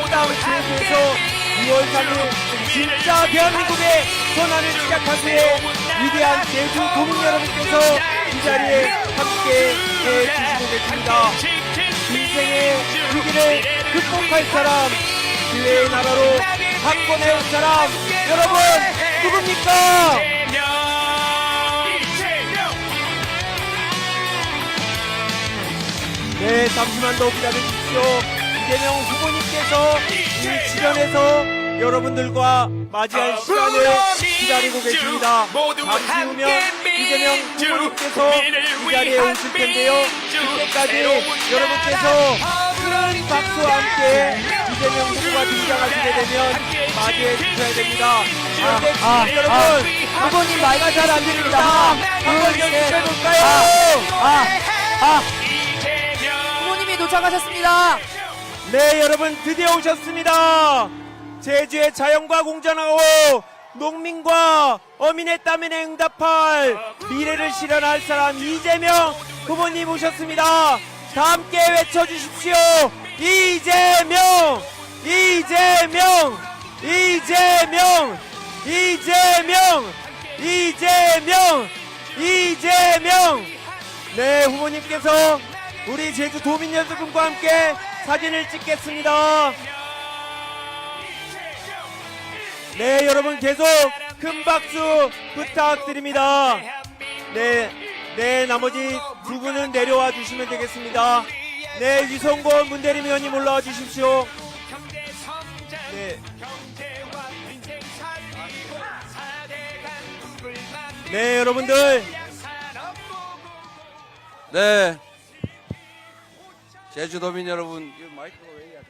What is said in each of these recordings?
아름다운 제주에서 2월 3일 진짜 대한민국의 전환을 시작하기에 위대한 제주 도민 여러분께서 이 자리에 함께 해주시고 계십니다. 인생의 위기를 극복할 사람, 기회의 나라로 바꿔내온 사람, 여러분 누굽니까? 네, 잠시만 더 기다려주십시오. 이재명 후보님께서 이 지점에서 여러분들과 맞이할 시간을 기다리고 계십니다. 잠시 후면 이재명 후보님께서 이 자리에 오실 텐데요. 그때까지 여러분께서 큰 박수와 함께 이재명 후보가 등장하시게 되면 맞이해 주셔야 됩니다. 그런데 여러분, 후보님 말가 잘 안 들립니다. 한번 연습해볼까요? 후보님이 도착하셨습니다. 네, 여러분 드디어 오셨습니다. 제주의 자연과 공존하고 농민과 어민의 땀에 응답할 미래를 실현할 사람 이재명 후보님 오셨습니다. 다 함께 외쳐주십시오. 이재명, 이재명, 이재명, 이재명, 이재명, 이재명. 네, 후보님께서 우리 제주 도민 여러분과 함께 사진을 찍겠습니다. 네, 여러분 계속 큰 박수 부탁드립니다. 네, 나머지 두 분은 내려와 주시면 되겠습니다. 네, 유성권 문대림 의원님 올라와 주십시오. 네, 여러분들. 네. 제주도민 여러분, 이 마이크가 왜 이래?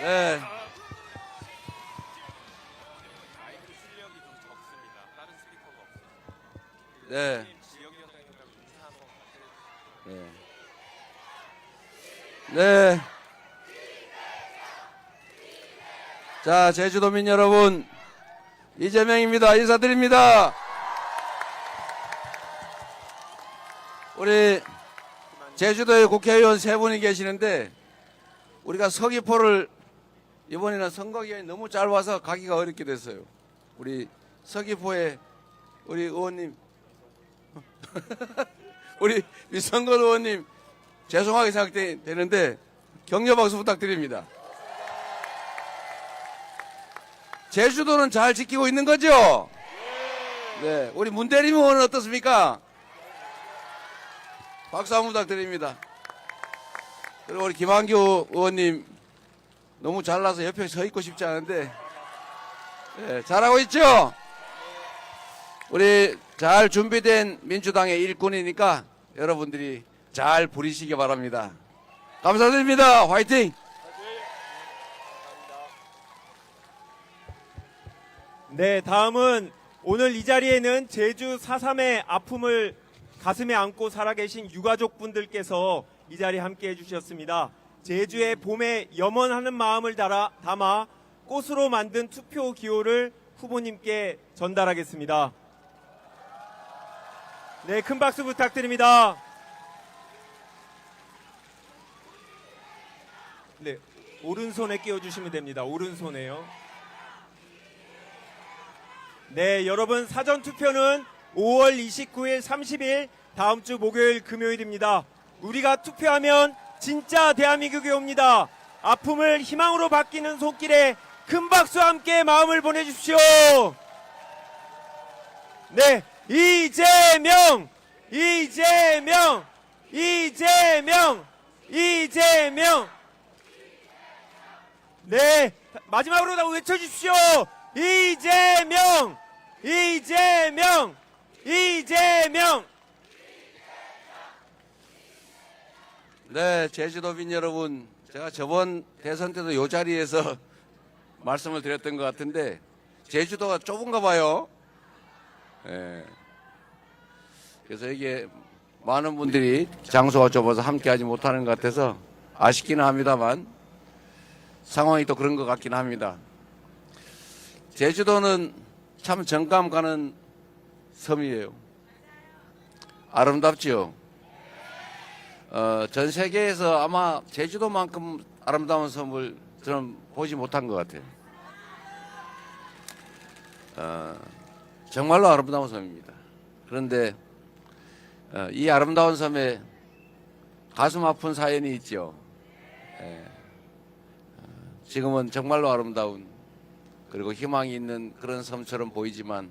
네. 네. 네. 자, 제주도민 여러분, 이재명입니다. 인사드립니다. 우리 제주도에 국회의원 세 분이 계시는데 우리가 서귀포를 이번에는 선거기간이 너무 짧아서 가기가 어렵게 됐어요. 우리 서귀포에 우리 의원님 우리 미성걸 의원님 죄송하게 생각되는데 격려 박수 부탁드립니다. 제주도는 잘 지키고 있는 거죠? 네, 우리 문대림 의원은 어떻습니까? 박수 한번 부탁드립니다. 그리고 우리 김한규 의원님 너무 잘나서 옆에 서 있고 싶지 않은데 네, 잘하고 있죠? 우리 잘 준비된 민주당의 일꾼이니까 여러분들이 잘 부리시기 바랍니다. 감사드립니다. 화이팅! 네, 다음은 오늘 이 자리에는 제주 4.3의 아픔을 가슴에 안고 살아계신 유가족분들께서 이 자리에 함께 해주셨습니다. 제주의 봄에 염원하는 마음을 담아 꽃으로 만든 투표 기호를 후보님께 전달하겠습니다. 네, 큰 박수 부탁드립니다. 네, 오른손에 끼워주시면 됩니다. 오른손에요. 네, 여러분 사전투표는 5월 29일, 30일 다음 주 목요일, 금요일입니다. 우리가 투표하면 진짜 대한민국이 옵니다. 아픔을 희망으로 바뀌는 손길에 큰 박수와 함께 마음을 보내주십시오. 네, 이재명, 이재명, 이재명, 이재명. 네, 마지막으로 다 외쳐주십시오. 이재명, 이재명, 이재명. 네, 제주도민 여러분, 제가 저번 대선 때도 이 자리에서 말씀을 드렸던 것 같은데 제주도가 좁은가 봐요. 네. 그래서 이게 많은 분들이 장소가 좁아서 함께하지 못하는 것 같아서 아쉽기는 합니다만 상황이 또 그런 것 같긴 합니다. 제주도는 참 정감 가는 섬이에요. 아름답지요. 전 세계에서 아마 제주도만큼 아름다운 섬을 저는 보지 못한 것 같아요. 정말로 아름다운 섬입니다. 그런데 이 아름다운 섬에 가슴 아픈 사연이 있죠. 지금은 정말로 아름다운 그리고 희망이 있는 그런 섬처럼 보이지만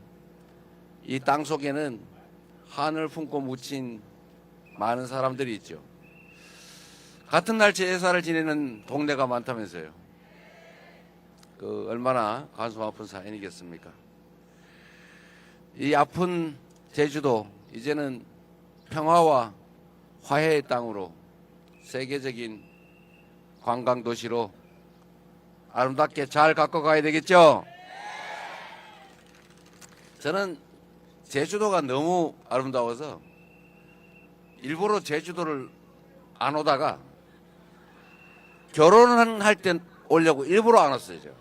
이 땅 속에는 한을 품고 묻힌 많은 사람들이 있죠. 같은 날 제사를 지내는 동네가 많다면서요. 그 얼마나 가슴 아픈 사연이겠습니까? 이 아픈 제주도 이제는 평화와 화해의 땅으로 세계적인 관광 도시로 아름답게 잘 갖고 가야 되겠죠? 저는 제주도가 너무 아름다워서 일부러 제주도를 안 오다가 결혼할 때 오려고 일부러 안 왔어요. 제가.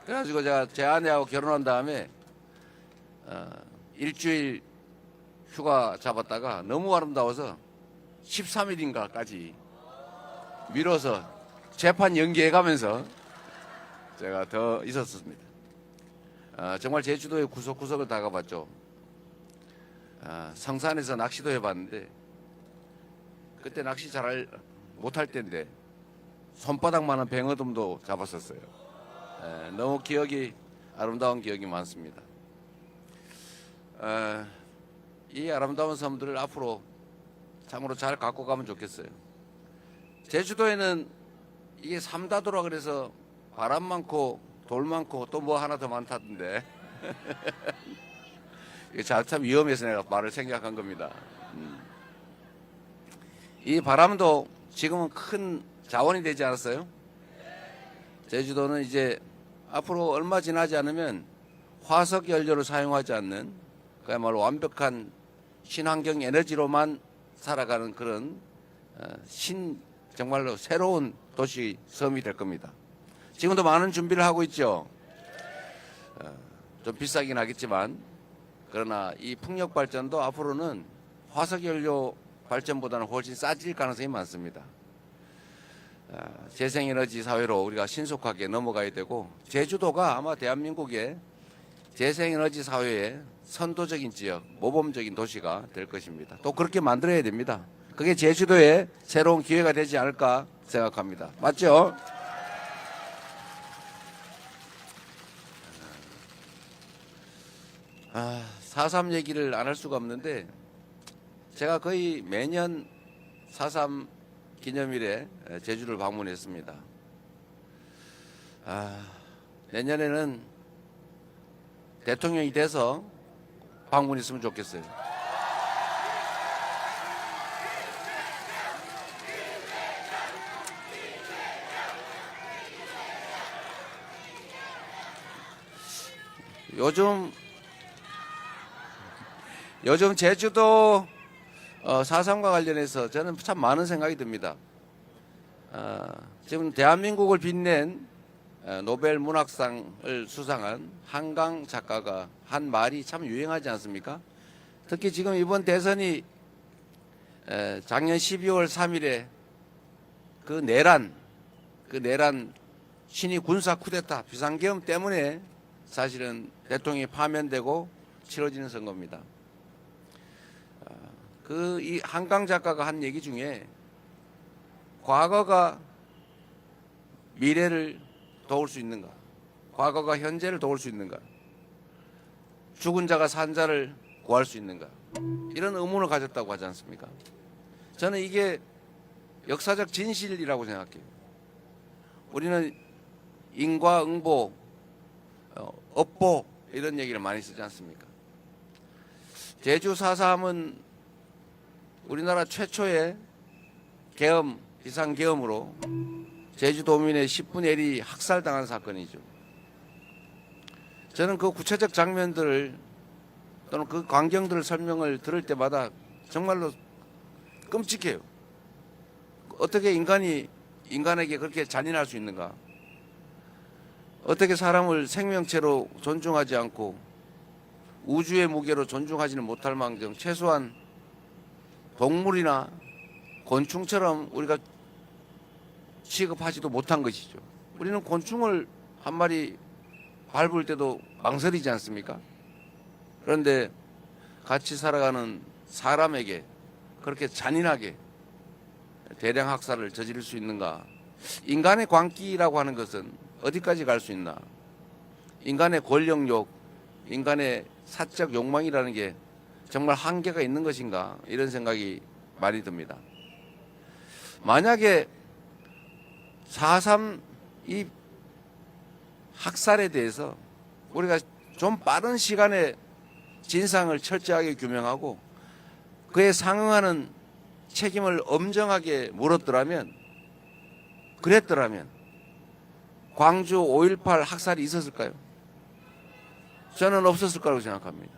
그래가지고 제가 제 아내하고 결혼한 다음에 일주일 휴가 잡았다가 너무 아름다워서 13일인가까지 미뤄서 재판 연기해가면서 제가 더 있었습니다. 정말 제주도의 구석구석을 다 가봤죠. 성산에서 낚시도 해봤는데 그때 낚시 잘 못할 때인데 손바닥만한 뱅어돔도 잡았었어요. 너무 기억이 아름다운 기억이 많습니다. 이 아름다운 섬들을 앞으로 참으로 잘 갖고 가면 좋겠어요. 제주도에는 이게 삼다도라 그래서 바람 많고 돌 많고 또 뭐 하나 더 많다던데 이게 참 위험해서 내가 말을 생략한 겁니다. 이 바람도 지금은 큰 자원이 되지 않았어요? 제주도는 이제 앞으로 얼마 지나지 않으면 화석 연료를 사용하지 않는 그야말로 완벽한 친환경 에너지로만 살아가는 그런 정말로 새로운 도시 섬이 될 겁니다. 지금도 많은 준비를 하고 있죠. 좀 비싸긴 하겠지만 그러나 이 풍력 발전도 앞으로는 화석 연료 발전보다는 훨씬 싸질 가능성이 많습니다. 재생에너지 사회로 우리가 신속하게 넘어가야 되고 제주도가 아마 대한민국의 재생에너지 사회의 선도적인 지역, 모범적인 도시가 될 것입니다. 또 그렇게 만들어야 됩니다. 그게 제주도의 새로운 기회가 되지 않을까 생각합니다. 맞죠? 4.3 얘기를 안 할 수가 없는데 제가 거의 매년 4.3 기념일에 제주를 방문했습니다. 내년에는 대통령이 돼서 방문했으면 좋겠어요. 요즘 제주도 4.3과 관련해서 저는 참 많은 생각이 듭니다. 지금 대한민국을 빛낸 노벨 문학상을 수상한 한강 작가가 한 말이 참 유행하지 않습니까? 특히 지금 이번 대선이 작년 12월 3일에 그 내란 신이 군사 쿠데타 비상계엄 때문에 사실은 대통령이 파면되고 치러지는 선거입니다. 이 한강 작가가 한 얘기 중에 과거가 미래를 도울 수 있는가? 과거가 현재를 도울 수 있는가? 죽은 자가 산 자를 구할 수 있는가? 이런 의문을 가졌다고 하지 않습니까? 저는 이게 역사적 진실이라고 생각해요. 우리는 인과응보, 업보 이런 얘기를 많이 쓰지 않습니까? 제주 4.3은 우리나라 최초의 계엄, 비상계엄으로 제주도민의 10분의 1이 학살당한 사건이죠. 저는 그 구체적 장면들을 또는 그 광경들을 설명을 들을 때마다 정말로 끔찍해요. 어떻게 인간에게 그렇게 잔인할 수 있는가? 어떻게 사람을 생명체로 존중하지 않고 우주의 무게로 존중하지는 못할 망정 최소한 동물이나 곤충처럼 우리가 취급하지도 못한 것이죠. 우리는 곤충을 한 마리 밟을 때도 망설이지 않습니까? 그런데 같이 살아가는 사람에게 그렇게 잔인하게 대량 학살을 저지를 수 있는가? 인간의 광기라고 하는 것은 어디까지 갈 수 있나? 인간의 권력욕, 인간의 사적 욕망이라는 게 정말 한계가 있는 것인가? 이런 생각이 많이 듭니다. 만약에 4.3 이 학살에 대해서 우리가 좀 빠른 시간에 진상을 철저하게 규명하고 그에 상응하는 책임을 엄정하게 물었더라면, 그랬더라면 광주 5.18 학살이 있었을까요? 저는 없었을 거라고 생각합니다.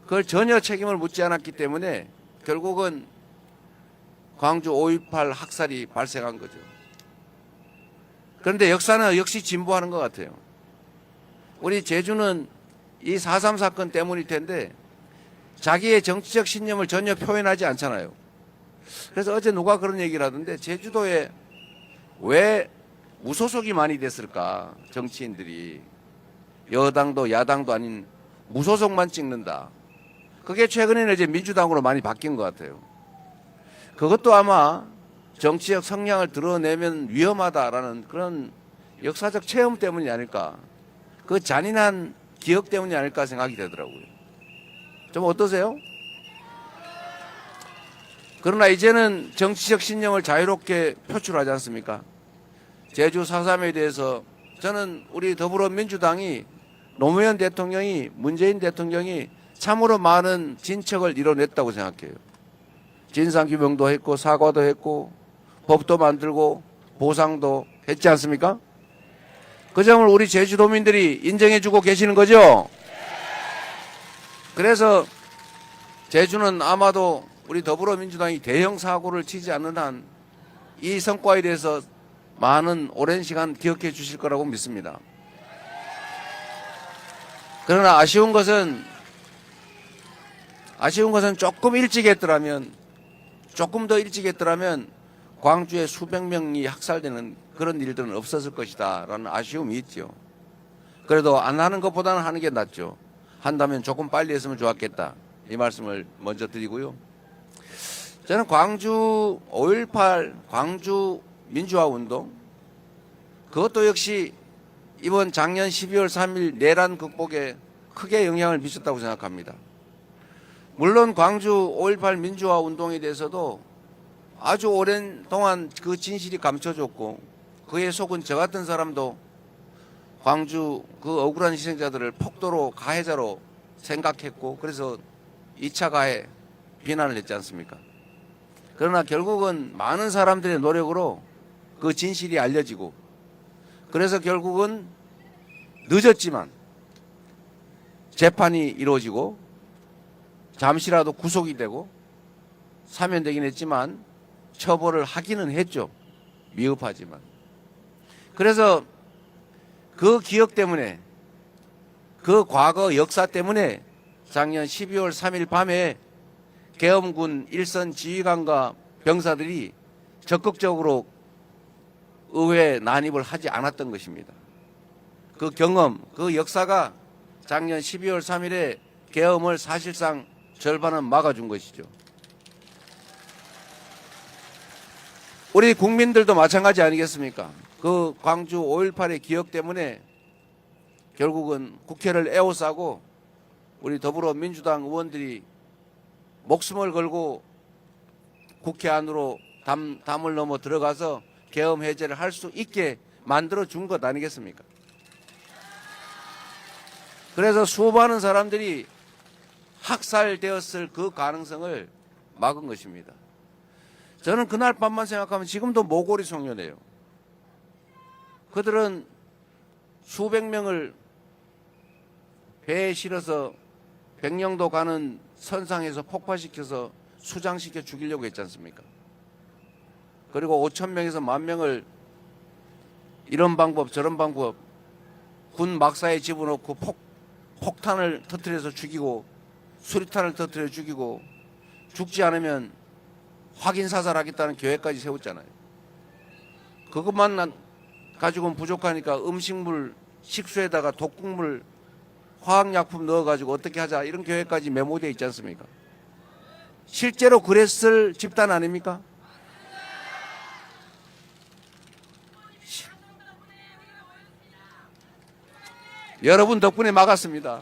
그걸 전혀 책임을 묻지 않았기 때문에 결국은 광주 5.18 학살이 발생한 거죠. 그런데 역사는 역시 진보하는 것 같아요. 우리 제주는 이 4.3 사건 때문일 텐데 자기의 정치적 신념을 전혀 표현하지 않잖아요. 그래서 어제 누가 그런 얘기를 하던데 제주도에 왜 무소속이 많이 됐을까? 정치인들이 여당도 야당도 아닌 무소속만 찍는다. 그게 최근에는 이제 민주당으로 많이 바뀐 것 같아요. 그것도 아마 정치적 성향을 드러내면 위험하다라는 그런 역사적 체험 때문이 아닐까. 그 잔인한 기억 때문이 아닐까 생각이 되더라고요. 좀 어떠세요? 그러나 이제는 정치적 신념을 자유롭게 표출하지 않습니까? 제주 4.3에 대해서 저는 우리 더불어민주당이 노무현 대통령이, 문재인 대통령이 참으로 많은 진척을 이뤄냈다고 생각해요. 진상규명도 했고 사과도 했고 법도 만들고 보상도 했지 않습니까? 그 점을 우리 제주도민들이 인정해주고 계시는 거죠? 그래서 제주는 아마도 우리 더불어민주당이 대형 사고를 치지 않는 한 이 성과에 대해서 많은 오랜 시간 기억해 주실 거라고 믿습니다. 그러나 아쉬운 것은 조금 일찍 했더라면, 조금 더 일찍 했더라면 광주에 수백 명이 학살되는 그런 일들은 없었을 것이다 라는 아쉬움이 있죠. 그래도 안 하는 것보다는 하는 게 낫죠. 한다면 조금 빨리 했으면 좋았겠다, 이 말씀을 먼저 드리고요. 저는 광주 5.18 광주 민주화운동, 그것도 역시 이번 작년 12월 3일 내란 극복에 크게 영향을 미쳤다고 생각합니다. 물론 광주 5.18 민주화운동에 대해서도 아주 오랜 동안 그 진실이 감춰졌고 그에 속은 저 같은 사람도 광주 그 억울한 희생자들을 폭도로 가해자로 생각했고 그래서 2차 가해 비난을 했지 않습니까? 그러나 결국은 많은 사람들의 노력으로 그 진실이 알려지고 그래서 결국은 늦었지만 재판이 이루어지고 잠시라도 구속이 되고 사면되긴 했지만 처벌을 하기는 했죠. 미흡하지만. 그래서 그 기억 때문에, 그 과거 역사 때문에 작년 12월 3일 밤에 계엄군 일선 지휘관과 병사들이 적극적으로 의회 난입을 하지 않았던 것입니다. 그 경험, 그 역사가 작년 12월 3일에 계엄을 사실상 절반은 막아준 것이죠. 우리 국민들도 마찬가지 아니겠습니까? 그 광주 5.18의 기억 때문에 결국은 국회를 에워싸고 우리 더불어민주당 의원들이 목숨을 걸고 국회 안으로 담을 넘어 들어가서 계엄 해제를 할 수 있게 만들어준 것 아니겠습니까? 그래서 수많은 사람들이 학살되었을 그 가능성을 막은 것입니다. 저는 그날 밤만 생각하면 지금도 모골이 송년해요. 그들은 수백 명을 배에 실어서 백령도 가는 선상에서 폭파시켜서 수장시켜 죽이려고 했지 않습니까? 그리고 5천 명에서 10,000명을 이런 방법 저런 방법 군 막사에 집어넣고 폭탄을 터뜨려서 죽이고 수리탄을 터뜨려 죽이고 죽지 않으면 확인 사살하겠다는 계획까지 세웠잖아요. 그것만 가지고는 부족하니까 음식물, 식수에다가 독극물, 화학약품 넣어가지고 어떻게 하자 이런 계획까지 메모되어 있지 않습니까? 실제로 그랬을 집단 아닙니까? 여러분 덕분에 막았습니다.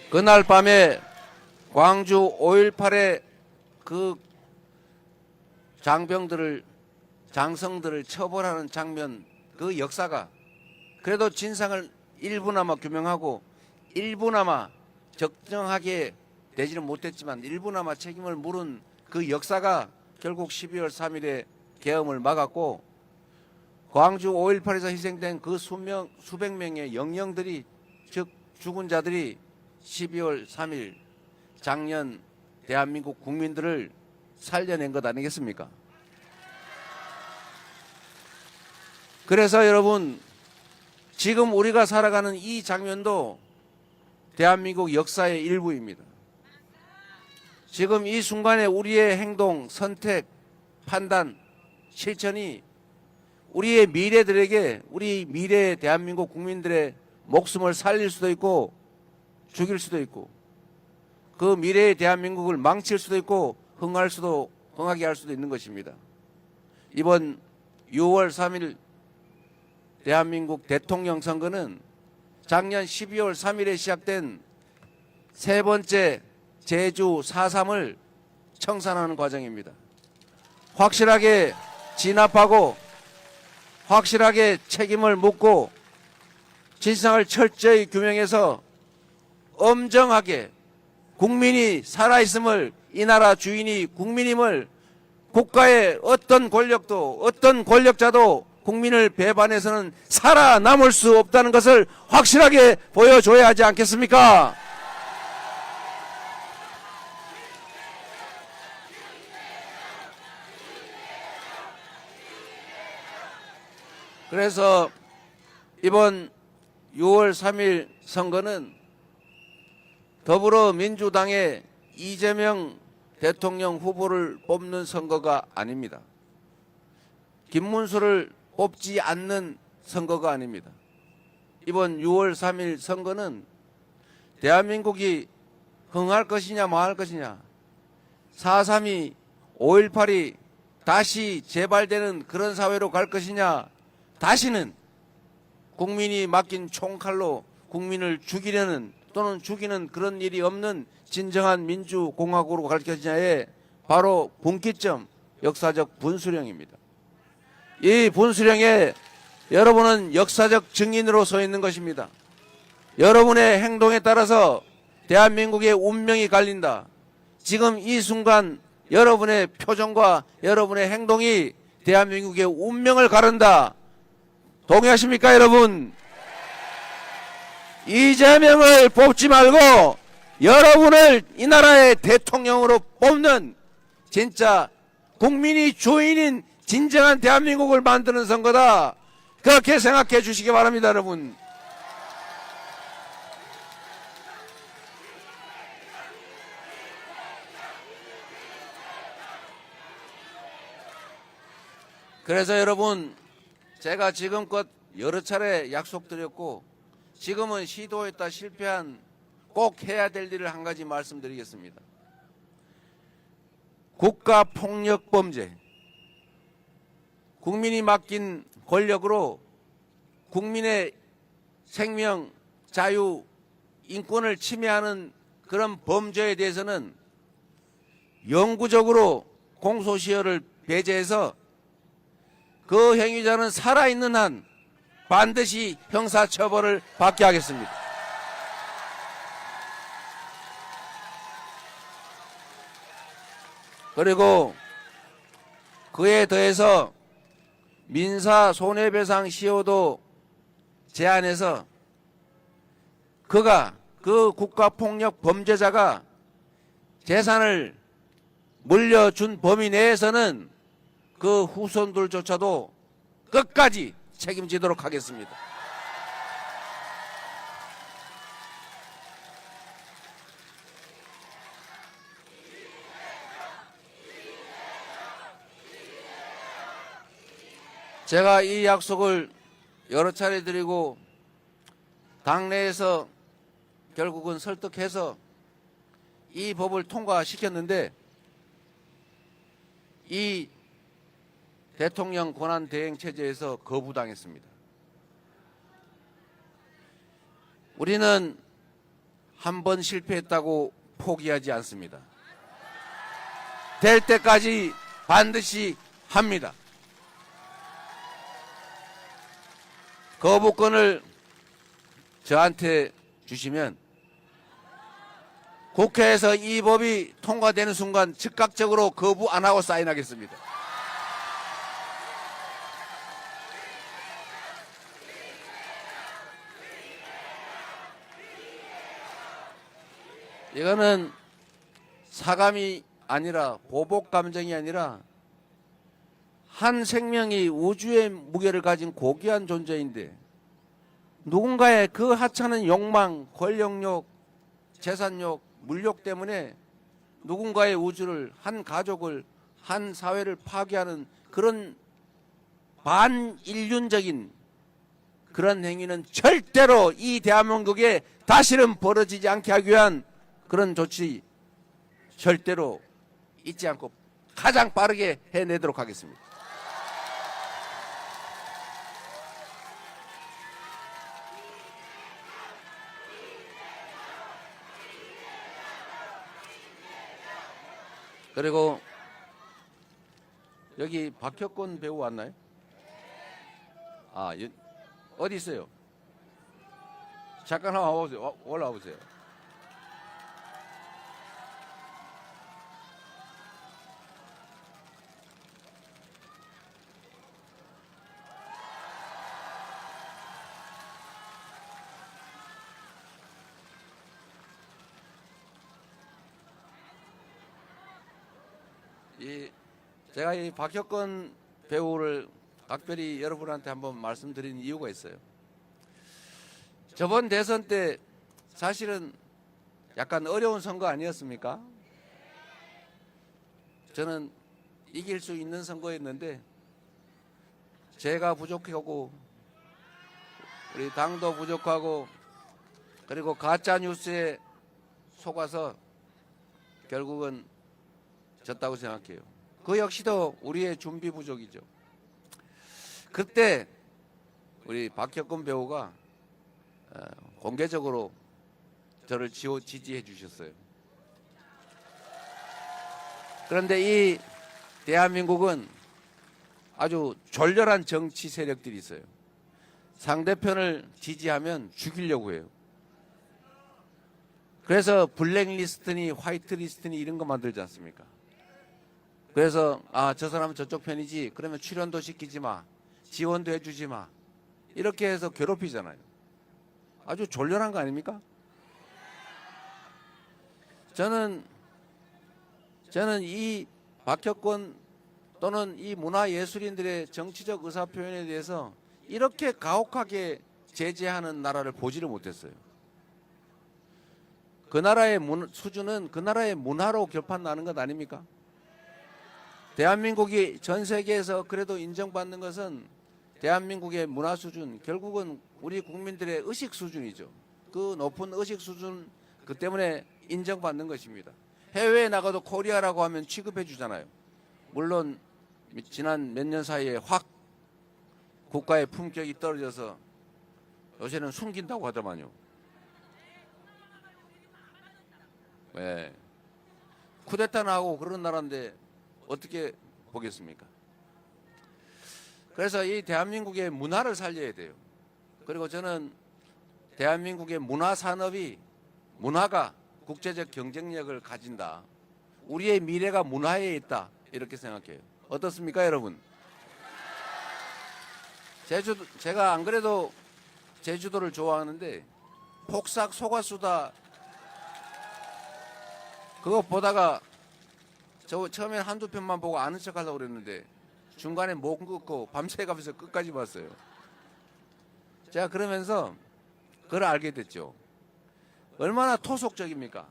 그날 밤에 광주 5.18의 그 장성들을 처벌하는 장면, 그 역사가 그래도 진상을 일부나마 규명하고 일부나마 적정하게 되지는 못했지만 일부나마 책임을 물은 그 역사가 결국 12월 3일에 계엄을 막았고, 광주 5.18에서 희생된 그 수백 명의 영령들이, 즉 죽은 자들이 12월 3일 작년 대한민국 국민들을 살려낸 것 아니겠습니까? 그래서 여러분, 지금 우리가 살아가는 이 장면도 대한민국 역사의 일부입니다. 지금 이 순간에 우리의 행동, 선택, 판단, 실천이 우리의 미래들에게, 우리 미래의 대한민국 국민들의 목숨을 살릴 수도 있고 죽일 수도 있고, 그 미래의 대한민국을 망칠 수도 있고 흥하게 할 수도 있는 것입니다. 이번 6월 3일 대한민국 대통령 선거는 작년 12월 3일에 시작된 세 번째 제주 4.3을 청산하는 과정입니다. 확실하게 진압하고 확실하게 책임을 묻고 진상을 철저히 규명해서 엄정하게 국민이 살아있음을, 이 나라 주인이 국민임을, 국가의 어떤 권력도 어떤 권력자도 국민을 배반해서는 살아남을 수 없다는 것을 확실하게 보여줘야 하지 않겠습니까? 그래서 이번 6월 3일 선거는 더불어민주당의 이재명 대통령 후보를 뽑는 선거가 아닙니다. 김문수를 뽑지 않는 선거가 아닙니다. 이번 6월 3일 선거는 대한민국이 흥할 것이냐 망할 것이냐, 4.3이 5.18이 다시 재발되는 그런 사회로 갈 것이냐, 다시는 국민이 맡긴 총칼로 국민을 죽이려는 또는 죽이는 그런 일이 없는 진정한 민주공화국으로 갈 것이냐에 바로 분기점, 역사적 분수령입니다. 이 분수령에 여러분은 역사적 증인으로 서 있는 것입니다. 여러분의 행동에 따라서 대한민국의 운명이 갈린다. 지금 이 순간 여러분의 표정과 여러분의 행동이 대한민국의 운명을 가른다. 동의하십니까, 여러분? 이재명을 뽑지 말고 여러분을 이 나라의 대통령으로 뽑는, 진짜 국민이 주인인 진정한 대한민국을 만드는 선거다. 그렇게 생각해 주시기 바랍니다, 여러분. 그래서 여러분, 제가 지금껏 여러 차례 약속드렸고 지금은 시도했다 실패한 꼭 해야 될 일을 한 가지 말씀드리겠습니다. 국가폭력범죄, 국민이 맡긴 권력으로 국민의 생명, 자유, 인권을 침해하는 그런 범죄에 대해서는 영구적으로 공소시효를 배제해서 그 행위자는 살아있는 한 반드시 형사처벌을 받게 하겠습니다. 그리고 그에 더해서 민사 손해배상 시효도 제한해서 그 국가폭력 범죄자가 재산을 물려준 범위 내에서는 그 후손들조차도 끝까지 책임지도록 하겠습니다. 제가 이 약속을 여러 차례 드리고 당내에서 결국은 설득해서 이 법을 통과시켰는데 이 대통령 권한 대행 체제에서 거부당했습니다. 우리는 한 번 실패했다고 포기하지 않습니다. 될 때까지 반드시 합니다. 거부권을 저한테 주시면 국회에서 이 법이 통과되는 순간 즉각적으로 거부 안 하고 사인하겠습니다. 이거는 사감이 아니라 보복 감정이 아니라 한 생명이 우주의 무게를 가진 고귀한 존재인데 누군가의 그 하찮은 욕망, 권력욕, 재산욕, 물욕 때문에 누군가의 우주를, 한 가족을, 한 사회를 파괴하는 그런 반인륜적인 그런 행위는 절대로 이 대한민국에 다시는 벌어지지 않게 하기 위한 그런 조치 절대로 잊지 않고 가장 빠르게 해내도록 하겠습니다. 그리고 여기 박혁권 배우 왔나요? 어디 있어요? 잠깐 한번 와보세요. 올라와 보세요. 제가 이 박혁권 배우를 각별히 여러분한테 한번 말씀드린 이유가 있어요. 저번 대선 때 사실은 약간 어려운 선거 아니었습니까? 저는 이길 수 있는 선거였는데 제가 부족하고 우리 당도 부족하고 그리고 가짜 뉴스에 속아서 결국은 졌다고 생각해요. 그 역시도 우리의 준비 부족이죠. 그때 우리 박혁권 배우가 공개적으로 저를 지지해 주셨어요. 그런데 이 대한민국은 아주 졸렬한 정치 세력들이 있어요. 상대편을 지지하면 죽이려고 해요. 그래서 블랙리스트니 화이트리스트니 이런 거 만들지 않습니까? 그래서 저 사람은 저쪽 편이지 그러면 출연도 시키지 마, 지원도 해주지 마 이렇게 해서 괴롭히잖아요. 아주 졸렬한 거 아닙니까? 저는 이 박혁권 또는 이 문화예술인들의 정치적 의사표현에 대해서 이렇게 가혹하게 제재하는 나라를 보지를 못했어요. 그 나라의 수준은 그 나라의 문화로 결판 나는 것 아닙니까? 대한민국이 전 세계에서 그래도 인정받는 것은 대한민국의 문화 수준, 결국은 우리 국민들의 의식 수준이죠. 그 높은 의식 수준 그 때문에 인정받는 것입니다. 해외에 나가도 코리아라고 하면 취급해 주잖아요. 물론 지난 몇 년 사이에 확 국가의 품격이 떨어져서 요새는 숨긴다고 하더만요. 네. 쿠데타 나고 그런 나라인데 어떻게 보겠습니까? 그래서 이 대한민국의 문화를 살려야 돼요. 그리고 저는 대한민국의 문화가 국제적 경쟁력을 가진다. 우리의 미래가 문화에 있다. 이렇게 생각해요. 어떻습니까, 여러분? 제가 안 그래도 제주도를 좋아하는데 폭삭 속았수다 그거 보다가 저 처음엔 한두 편만 보고 아는 척 하려고 그랬는데 중간에 못 끊고 밤새 가면서 끝까지 봤어요. 제가 그러면서 그걸 알게 됐죠. 얼마나 토속적입니까?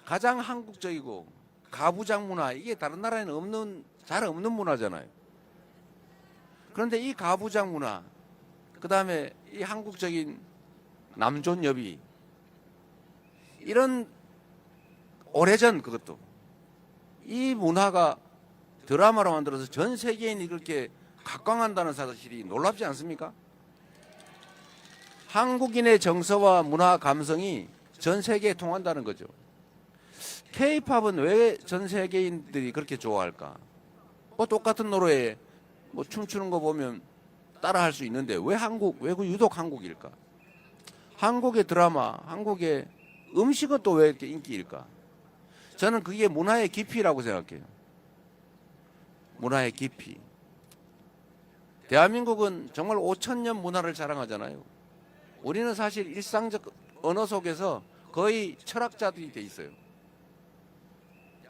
가장 한국적이고 가부장 문화, 이게 다른 나라에는 잘 없는 문화잖아요. 그런데 이 가부장 문화, 그 다음에 이 한국적인 남존여비, 이런 오래전 그것도 이 문화가 드라마로 만들어서 전 세계인이 그렇게 각광한다는 사실이 놀랍지 않습니까? 한국인의 정서와 문화 감성이 전 세계에 통한다는 거죠. K-팝은 왜 전 세계인들이 그렇게 좋아할까? 뭐 똑같은 노래에 뭐 춤추는 거 보면 따라할 수 있는데 왜 유독 한국일까? 한국의 드라마, 한국의 음식은 또 왜 이렇게 인기일까? 저는 그게 문화의 깊이라고 생각해요. 문화의 깊이. 대한민국은 정말 5,000년 문화를 자랑하잖아요. 우리는 사실 일상적 언어 속에서 거의 철학자들이 돼 있어요.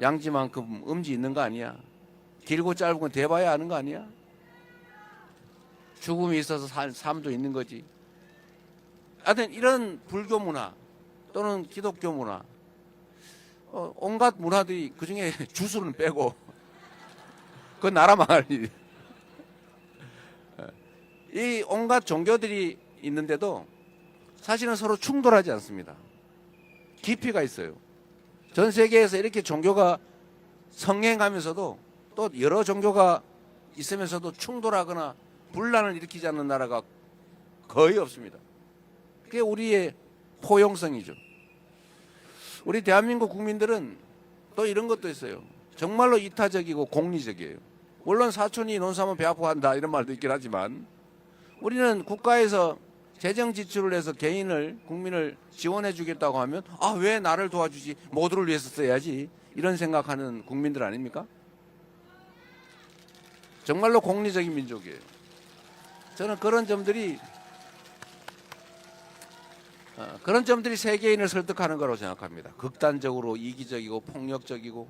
양지만큼 음지 있는 거 아니야? 길고 짧은 건 대봐야 아는 거 아니야? 죽음이 있어서 삶도 있는 거지. 하여튼 이런 불교 문화 또는 기독교 문화, 온갖 문화들이 그중에 주술은 빼고 그건 나라 망할 일이에요. 이 온갖 종교들이 있는데도 사실은 서로 충돌하지 않습니다. 깊이가 있어요. 전 세계에서 이렇게 종교가 성행하면서도 또 여러 종교가 있으면서도 충돌하거나 분란을 일으키지 않는 나라가 거의 없습니다. 그게 우리의 포용성이죠. 우리 대한민국 국민들은 또 이런 것도 있어요. 정말로 이타적이고 공리적이에요. 물론 사촌이 논사하면 배 아파한다 이런 말도 있긴 하지만 우리는 국가에서 재정 지출을 해서 국민을 지원해 주겠다고 하면 왜 나를 도와주지, 모두를 위해서 써야지, 이런 생각하는 국민들 아닙니까? 정말로 공리적인 민족이에요. 저는 그런 점들이 세계인을 설득하는 거라고 생각합니다. 극단적으로 이기적이고 폭력적이고.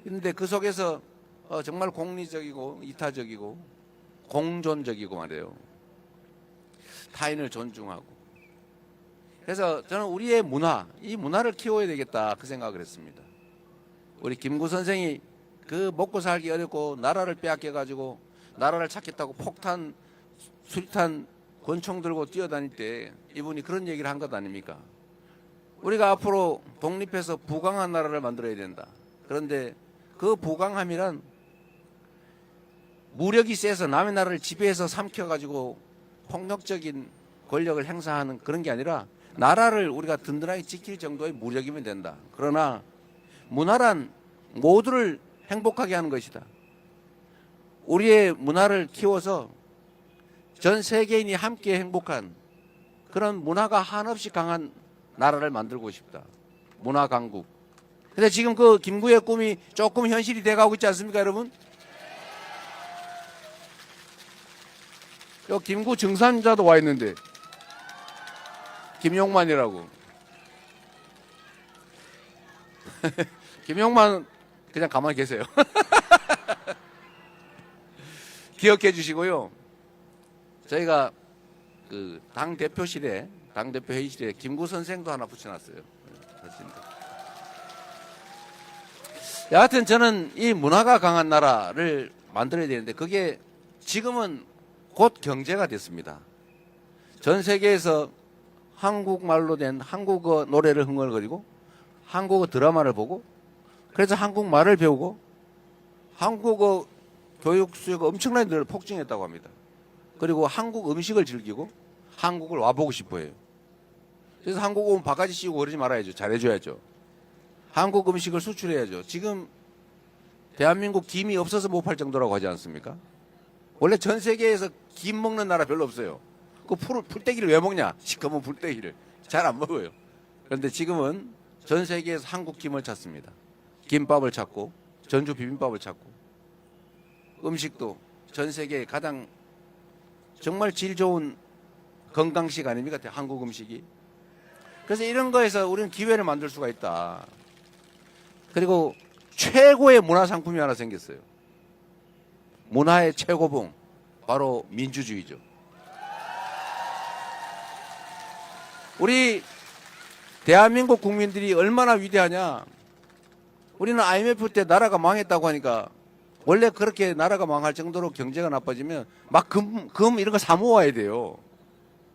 그런데 그 속에서 정말 공리적이고 이타적이고 공존적이고 말이에요. 타인을 존중하고. 그래서 저는 우리의 문화, 이 문화를 키워야 되겠다 그 생각을 했습니다. 우리 김구 선생이 그 먹고 살기 어렵고 나라를 빼앗겨가지고 나라를 찾겠다고 폭탄, 수리탄, 권총 들고 뛰어다닐 때 이분이 그런 얘기를 한 것 아닙니까? 우리가 앞으로 독립해서 부강한 나라를 만들어야 된다. 그런데 그 부강함이란 무력이 세서 남의 나라를 지배해서 삼켜가지고 폭력적인 권력을 행사하는 그런 게 아니라 나라를 우리가 든든하게 지킬 정도의 무력이면 된다. 그러나 문화란 모두를 행복하게 하는 것이다. 우리의 문화를 키워서 전 세계인이 함께 행복한 그런 문화가 한없이 강한 나라를 만들고 싶다. 문화 강국. 근데 지금 그 김구의 꿈이 조금 현실이 돼가고 있지 않습니까, 여러분? 요 김구 증산자도 와 있는데 김용만이라고. 김용만 그냥 가만히 계세요. 기억해 주시고요. 저희가 그 당대표 회의실에 김구 선생도 하나 붙여놨어요. 여하튼 저는 이 문화가 강한 나라를 만들어야 되는데 그게 지금은 곧 경제가 됐습니다. 전 세계에서 한국말로 된 한국어 노래를 흥얼거리고 한국어 드라마를 보고 그래서 한국말을 배우고 한국어 교육 수요가 엄청나게 폭증했다고 합니다. 그리고 한국 음식을 즐기고 한국을 와보고 싶어해요. 그래서 한국 오면 바가지 씌우고 그러지 말아야죠. 잘해줘야죠. 한국 음식을 수출해야죠. 지금 대한민국 김이 없어서 못 팔 정도라고 하지 않습니까? 원래 전 세계에서 김 먹는 나라 별로 없어요. 그 풀떼기를 왜 먹냐? 시커먼 풀떼기를. 잘 안 먹어요. 그런데 지금은 전 세계에서 한국 김을 찾습니다. 김밥을 찾고 전주 비빔밥을 찾고 음식도 전 세계에 가장 정말 질 좋은 건강식 아닙니까? 한국 음식이. 그래서 이런 거에서 우리는 기회를 만들 수가 있다. 그리고 최고의 문화상품이 하나 생겼어요. 문화의 최고봉, 바로 민주주의죠. 우리 대한민국 국민들이 얼마나 위대하냐. 우리는 IMF 때 나라가 망했다고 하니까 원래 그렇게 나라가 망할 정도로 경제가 나빠지면 막 금 이런 거 사 모아야 돼요.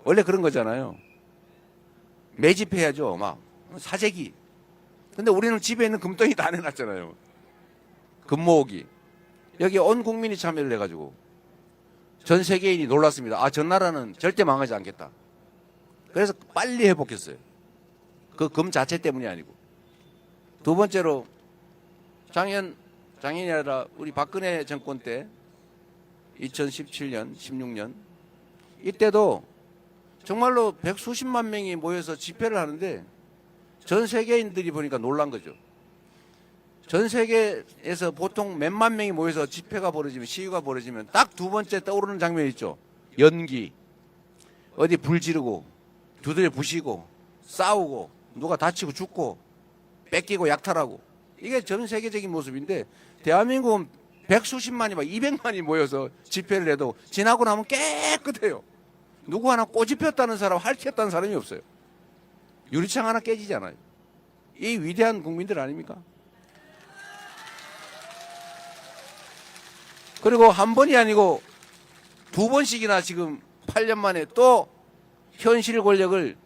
원래 그런 거잖아요. 매집해야죠. 막 사재기. 근데 우리는 집에 있는 금덩이 다 내놨잖아요. 금 모으기. 여기 온 국민이 참여를 해가지고 전 세계인이 놀랐습니다. 아, 전 나라는 절대 망하지 않겠다. 그래서 빨리 회복했어요. 그 금 자체 때문이 아니고. 두 번째로 작년이 아니라 우리 박근혜 정권 때 2017년, 16년 이때도 정말로 백수십만 명이 모여서 집회를 하는데 전 세계인들이 보니까 놀란 거죠. 전 세계에서 보통 몇만 명이 모여서 집회가 벌어지면, 시위가 벌어지면 딱 두 번째 떠오르는 장면이 있죠. 연기. 어디 불 지르고 두드려 부시고 싸우고 누가 다치고 죽고 뺏기고 약탈하고. 이게 전 세계적인 모습인데 대한민국은 백수십만이 막 200만이 모여서 집회를 해도 지나고 나면 깨끗해요. 누구 하나 꼬집 폈다는 사람, 핥혔다는 사람이 없어요. 유리창 하나 깨지지 않아요. 이 위대한 국민들 아닙니까? 그리고 한 번이 아니고 두 번씩이나 지금 8년 만에 또 현실 권력을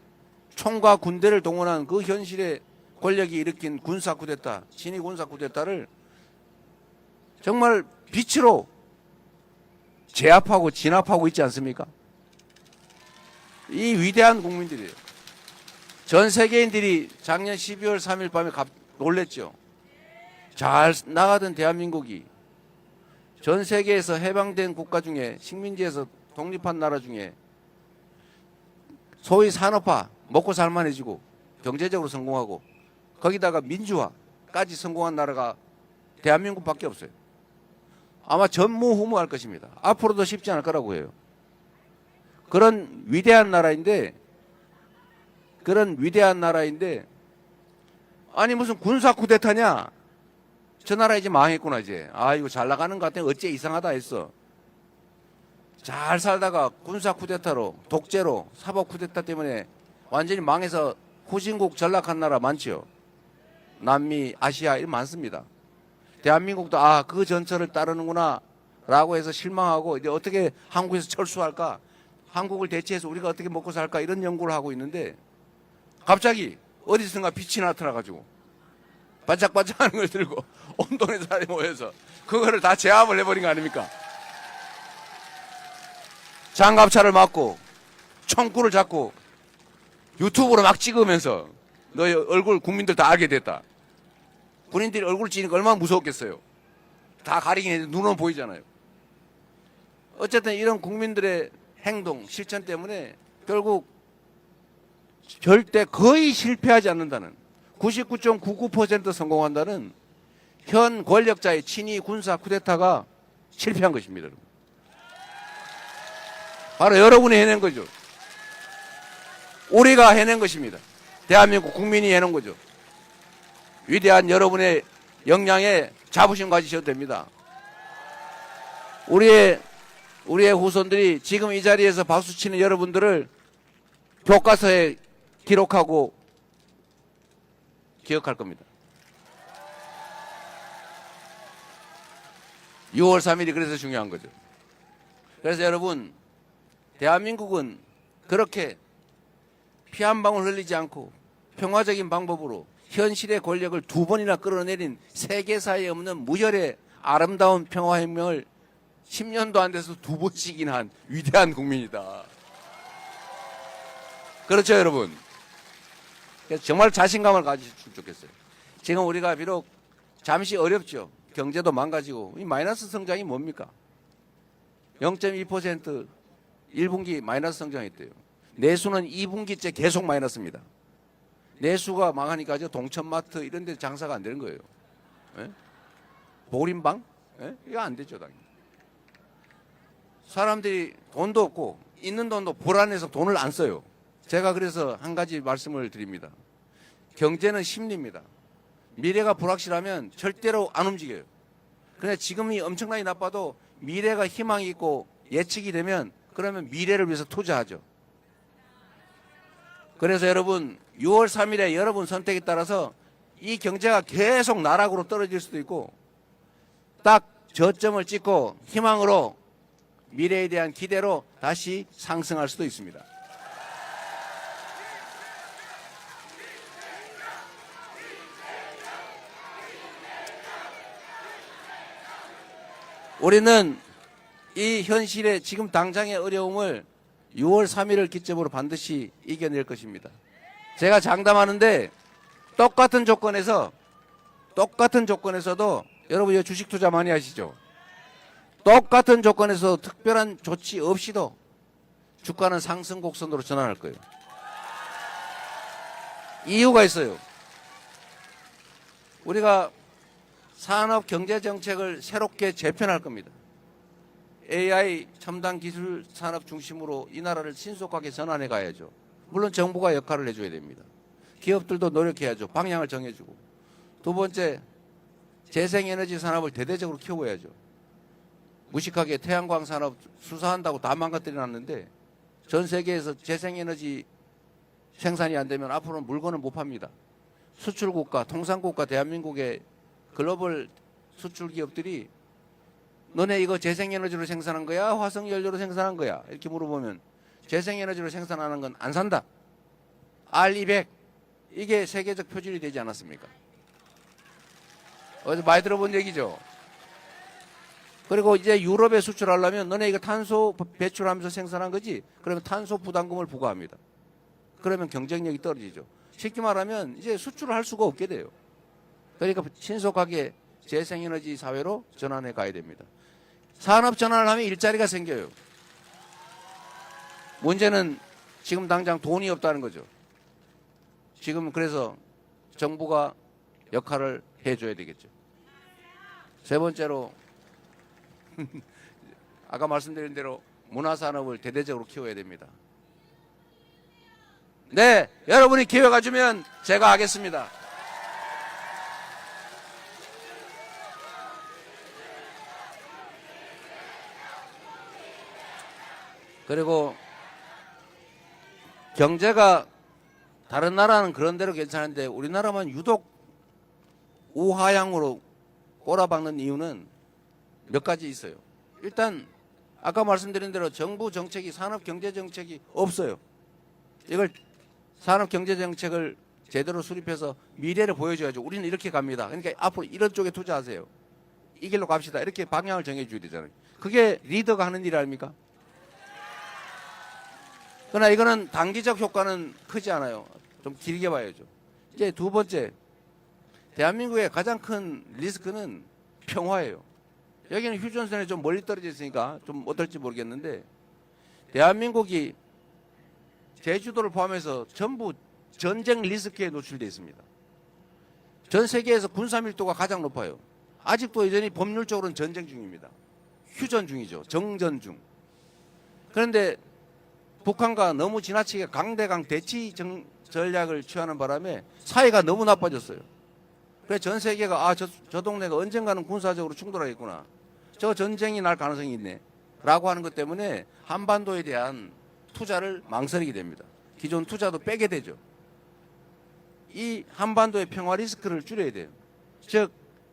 총과 군대를 동원한 그 현실의 권력이 일으킨 군사 쿠데타, 친위 군사 쿠데타를 정말 빛으로 제압하고 진압하고 있지 않습니까? 이 위대한 국민들이에요. 전 세계인들이 작년 12월 3일 밤에 놀랬죠. 잘 나가던 대한민국이 전 세계에서 해방된 국가 중에, 식민지에서 독립한 나라 중에 소위 산업화, 먹고 살만해지고 경제적으로 성공하고 거기다가 민주화까지 성공한 나라가 대한민국밖에 없어요. 아마 전무후무할 것입니다. 앞으로도 쉽지 않을 거라고 해요. 그런 위대한 나라인데 아니 무슨 군사 쿠데타냐? 저 나라 이제 망했구나 이제. 아 이거 잘 나가는 것 같아. 어째 이상하다 했어. 잘 살다가 군사 쿠데타로, 독재로, 사법 쿠데타 때문에 완전히 망해서 후진국 전락한 나라 많죠. 남미, 아시아 이런 많습니다. 대한민국도 아 그 전철을 따르는구나 라고 해서 실망하고 이제 어떻게 한국에서 철수할까? 한국을 대체해서 우리가 어떻게 먹고 살까? 이런 연구를 하고 있는데 갑자기 어디선가 빛이 나타나가지고 반짝반짝하는 걸 들고 온 동네 사람이 모여서 그거를 다 제압을 해버린 거 아닙니까? 장갑차를 맞고 총구를 잡고 유튜브로 막 찍으면서 너의 얼굴 국민들 다 알게 됐다. 군인들이 얼굴 찍으니까 얼마나 무서웠겠어요. 다 가리긴 했는데 눈은 보이잖아요. 어쨌든 이런 국민들의 행동, 실천 때문에 결국 절대 거의 실패하지 않는다는 99.99% 성공한다는 현 권력자의 친위 군사 쿠데타가 실패한 것입니다. 여러분. 바로 여러분이 해낸 거죠. 우리가 해낸 것입니다. 대한민국 국민이 해낸 거죠. 위대한 여러분의 역량에 자부심 가지셔도 됩니다. 우리의 후손들이 지금 이 자리에서 박수치는 여러분들을 교과서에 기록하고 기억할 겁니다. 6월 3일이 그래서 중요한 거죠. 그래서 여러분, 대한민국은 그렇게 피 한 방울 흘리지 않고 평화적인 방법으로 현실의 권력을 두 번이나 끌어내린 세계사에 없는 무혈의 아름다운 평화혁명을 10년도 안 돼서 두 번씩이나 한 위대한 국민이다. 그렇죠, 여러분? 그래서 정말 자신감을 가지셨으면 좋겠어요. 지금 우리가 비록 잠시 어렵죠. 경제도 망가지고 이 마이너스 성장이 뭡니까? 0.2% 1분기 마이너스 성장했대요. 내수는 2분기째 계속 마이너스입니다. 내수가 망하니까 동천마트 이런 데 장사가 안 되는 거예요. 예? 보림방? 예? 이거 안 되죠, 당연히. 사람들이 돈도 없고 있는 돈도 불안해서 돈을 안 써요. 제가 그래서 한 가지 말씀을 드립니다. 경제는 심리입니다. 미래가 불확실하면 절대로 안 움직여요. 그런데 지금이 엄청나게 나빠도 미래가 희망이 있고 예측이 되면 그러면 미래를 위해서 투자하죠. 그래서 여러분 6월 3일에 여러분 선택에 따라서 이 경제가 계속 나락으로 떨어질 수도 있고 딱 저점을 찍고 희망으로 미래에 대한 기대로 다시 상승할 수도 있습니다. 우리는 이 현실의 지금 당장의 어려움을 6월 3일을 기점으로 반드시 이겨낼 것입니다. 제가 장담하는데 똑같은 조건에서도 여러분 이 주식 투자 많이 하시죠? 똑같은 조건에서 특별한 조치 없이도 주가는 상승 곡선으로 전환할 거예요. 이유가 있어요. 우리가 산업 경제 정책을 새롭게 재편할 겁니다. AI 첨단 기술 산업 중심으로 이 나라를 신속하게 전환해 가야죠. 물론 정부가 역할을 해줘야 됩니다. 기업들도 노력해야죠. 방향을 정해주고. 두 번째, 재생에너지 산업을 대대적으로 키워야죠. 무식하게 태양광 산업 수사한다고 다 망가뜨려 놨는데 전 세계에서 재생에너지 생산이 안 되면 앞으로는 물건을 못 팝니다. 수출국가, 통상국가 대한민국의 글로벌 수출 기업들이 너네 이거 재생에너지로 생산한 거야? 화석연료로 생산한 거야? 이렇게 물어보면 재생에너지로 생산하는 건 안 산다. R200 이게 세계적 표준이 되지 않았습니까? 어디서 많이 들어본 얘기죠. 그리고 이제 유럽에 수출하려면 너네 이거 탄소 배출하면서 생산한 거지? 그러면 탄소 부담금을 부과합니다. 그러면 경쟁력이 떨어지죠. 쉽게 말하면 이제 수출을 할 수가 없게 돼요. 그러니까 신속하게 재생에너지 사회로 전환해 가야 됩니다. 산업 전환을 하면 일자리가 생겨요. 문제는 지금 당장 돈이 없다는 거죠. 지금 그래서 정부가 역할을 해줘야 되겠죠. 세 번째로 아까 말씀드린 대로 문화산업을 대대적으로 키워야 됩니다. 네, 여러분이 기회가 주면 제가 하겠습니다. 그리고 경제가 다른 나라는 그런 대로 괜찮은데 우리나라만 유독 우하향으로 꼬라박는 이유는 몇 가지 있어요. 일단 아까 말씀드린 대로 정부 정책이 산업경제정책이 없어요. 이걸 산업경제정책을 제대로 수립해서 미래를 보여줘야죠. 우리는 이렇게 갑니다. 그러니까 앞으로 이런 쪽에 투자하세요. 이 길로 갑시다. 이렇게 방향을 정해줘야 되잖아요. 그게 리더가 하는 일 아닙니까? 그러나 이거는 단기적 효과는 크지 않아요. 좀 길게 봐야죠. 이제 두 번째, 대한민국의 가장 큰 리스크는 평화예요. 여기는 휴전선에 좀 멀리 떨어져 있으니까 좀 어떨지 모르겠는데 대한민국이 제주도를 포함해서 전부 전쟁 리스크에 노출되어 있습니다. 전 세계에서 군사 밀도가 가장 높아요. 아직도 여전히 법률적으로는 전쟁 중입니다. 휴전 중이죠. 정전 중. 그런데 북한과 너무 지나치게 강대강 대치 전략을 취하는 바람에 사이가 너무 나빠졌어요. 그래서 전 세계가 저 동네가 언젠가는 군사적으로 충돌하겠구나. 저 전쟁이 날 가능성이 있네. 라고 하는 것 때문에 한반도에 대한 투자를 망설이게 됩니다. 기존 투자도 빼게 되죠. 이 한반도의 평화 리스크를 줄여야 돼요. 즉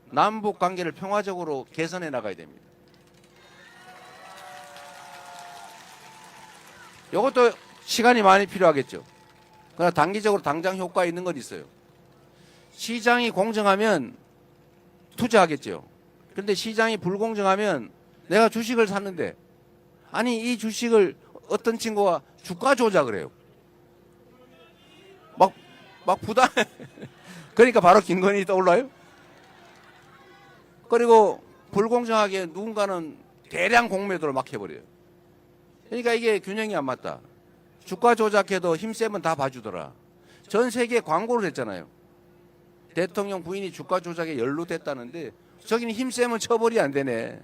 남북 관계를 평화적으로 개선해 나가야 됩니다. 이것도 시간이 많이 필요하겠죠. 그러나 단기적으로 당장 효과 있는 건 있어요. 시장이 공정하면 투자하겠죠. 그런데 시장이 불공정하면 내가 주식을 샀는데 아니 이 주식을 어떤 친구가 주가 조작을 해요. 막 부담 그러니까 바로 김건희 떠올라요. 그리고 불공정하게 누군가는 대량 공매도를 막 해버려요. 그러니까 이게 균형이 안 맞다. 주가 조작해도 힘세면 다 봐주더라. 전 세계에 광고를 했잖아요. 대통령 부인이 주가 조작에 연루됐다는데 저기는 힘세면 처벌이 안 되네.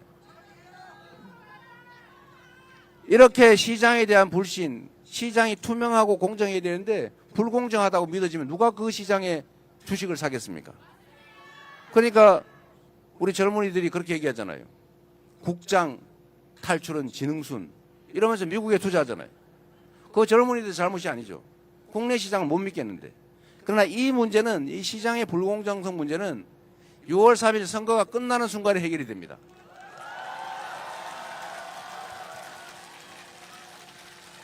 이렇게 시장에 대한 불신, 시장이 투명하고 공정해야 되는데 불공정하다고 믿어지면 누가 그 시장에 주식을 사겠습니까? 그러니까 우리 젊은이들이 그렇게 얘기하잖아요. 국장 탈출은 지능순 이러면서 미국에 투자하잖아요. 그거 젊은이들 잘못이 아니죠. 국내 시장을 못 믿겠는데. 그러나 이 문제는, 이 시장의 불공정성 문제는 6월 3일 선거가 끝나는 순간에 해결이 됩니다.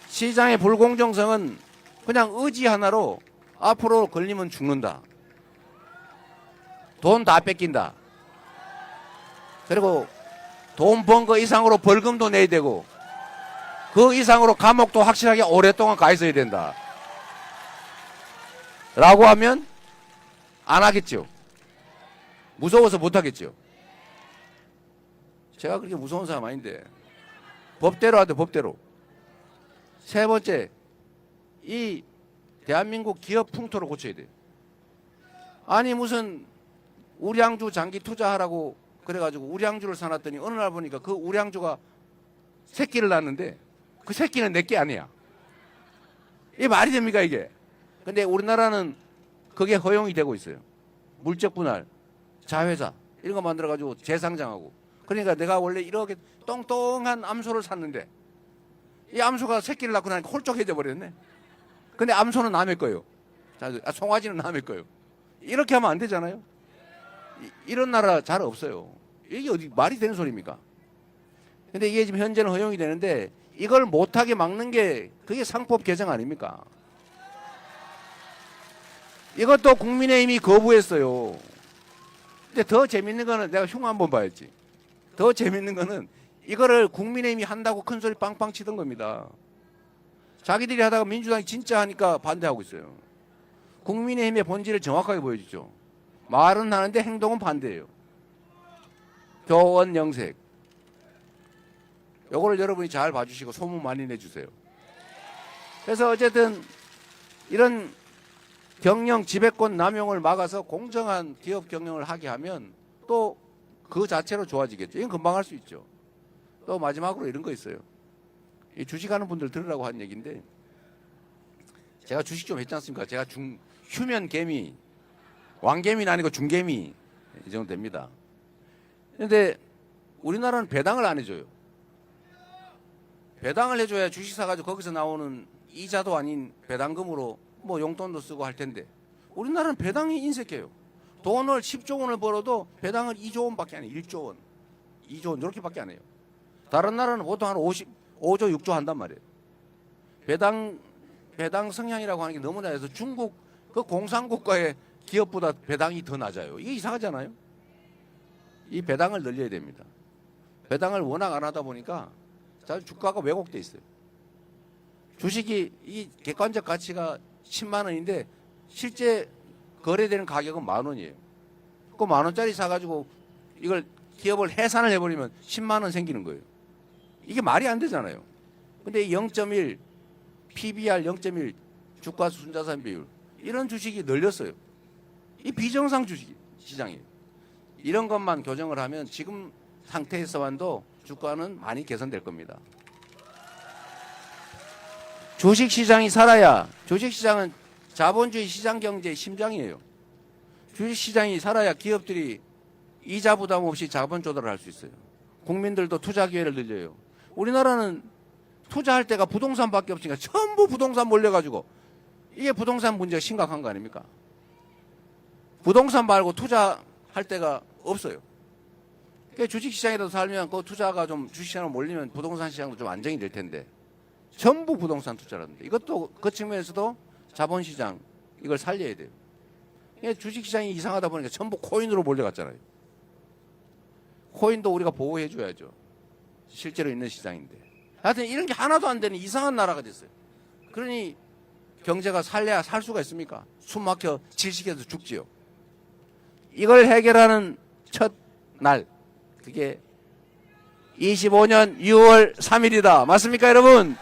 시장의 불공정성은 그냥 의지 하나로 앞으로 걸리면 죽는다. 돈 다 뺏긴다. 그리고 돈 번 거 이상으로 벌금도 내야 되고 그 이상으로 감옥도 확실하게 오랫동안 가 있어야 된다. 라고 하면 안 하겠죠. 무서워서 못 하겠죠. 제가 그렇게 무서운 사람 아닌데 법대로 하되 법대로. 세 번째, 이 대한민국 기업 풍토를 고쳐야 돼요. 아니 무슨 우량주 장기 투자하라고 그래가지고 우량주를 사놨더니 어느 날 보니까 그 우량주가 새끼를 낳는데 그 새끼는 내게 아니야. 이게 말이 됩니까 이게? 근데 우리나라는 그게 허용이 되고 있어요. 물적 분할, 자회사 이런 거 만들어가지고 재상장하고. 그러니까 내가 원래 이렇게 똥똥한 암소를 샀는데 이 암소가 새끼를 낳고 나니까 홀쭉해져 버렸네. 근데 암소는 남의 거예요. 송아지는 남의 거예요. 이렇게 하면 안 되잖아요. 이런 나라 잘 없어요. 이게 어디 말이 되는 소리입니까? 근데 이게 지금 현재는 허용이 되는데 이걸 못하게 막는 게 그게 상법 개정 아닙니까? 이것도 국민의힘이 거부했어요. 근데 더 재밌는 거는 내가 흉 한번 봐야지. 더 재밌는 거는 이거를 국민의힘이 한다고 큰 소리 빵빵 치던 겁니다. 자기들이 하다가 민주당이 진짜 하니까 반대하고 있어요. 국민의힘의 본질을 정확하게 보여주죠. 말은 하는데 행동은 반대예요. 교원 영색. 요거를 여러분이 잘 봐주시고 소문 많이 내주세요. 그래서 어쨌든 이런 경영 지배권 남용을 막아서 공정한 기업 경영을 하게 하면 또 그 자체로 좋아지겠죠. 이건 금방 할 수 있죠. 또 마지막으로 이런 거 있어요. 이 주식하는 분들 들으라고 한 얘기인데 제가 주식 좀 했지 않습니까? 제가 휴면 개미, 왕개미는 아니고 중개미 이 정도 됩니다. 그런데 우리나라는 배당을 안 해줘요. 배당을 해줘야 주식 사가지고 거기서 나오는 이자도 아닌 배당금으로 뭐 용돈도 쓰고 할 텐데 우리나라는 배당이 인색해요. 돈을 10조 원을 벌어도 배당을 2조 원밖에 안 해요. 1조 원, 2조 원 이렇게밖에 안 해요. 다른 나라는 보통 한 5조, 6조 한단 말이에요. 배당 성향이라고 하는 게 너무나 해서 중국 그 공산국가의 기업보다 배당이 더 낮아요. 이게 이상하잖아요. 이 배당을 늘려야 됩니다. 배당을 워낙 안 하다 보니까 주가가 왜곡돼 있어요. 주식이 이 객관적 가치가 10만 원인데 실제 거래되는 가격은 10,000원이에요. 그 10,000원짜리 사가지고 이걸 기업을 해산을 해버리면 10만 원 생기는 거예요. 이게 말이 안 되잖아요. 근데 0.1 PBR 0.1 주가 순자산 비율 이런 주식이 늘렸어요. 이 비정상 주식 시장이에요. 이런 것만 교정을 하면 지금 상태에서만도 주가는 많이 개선될 겁니다. 주식시장이 살아야, 주식시장은 자본주의 시장 경제의 심장이에요. 주식시장이 살아야 기업들이 이자 부담 없이 자본 조달을 할 수 있어요. 국민들도 투자 기회를 늘려요. 우리나라는 투자할 때가 부동산밖에 없으니까 전부 부동산 몰려가지고 이게 부동산 문제가 심각한 거 아닙니까? 부동산 말고 투자할 데가 없어요. 그러니까 주식시장에도 살면 그 투자가 좀 주식시장으로 몰리면 부동산 시장도 좀 안정이 될 텐데 전부 부동산 투자라는데 이것도 그 측면에서도 자본시장 이걸 살려야 돼요. 그러니까 주식시장이 이상하다 보니까 전부 코인으로 몰려갔잖아요. 코인도 우리가 보호해 줘야죠. 실제로 있는 시장인데. 하여튼 이런 게 하나도 안 되는 이상한 나라가 됐어요. 그러니 경제가 살려야 살 수가 있습니까? 숨 막혀 질식해서 죽지요. 이걸 해결하는 첫 날, 그게 25년 6월 3일이다. 맞습니까, 여러분?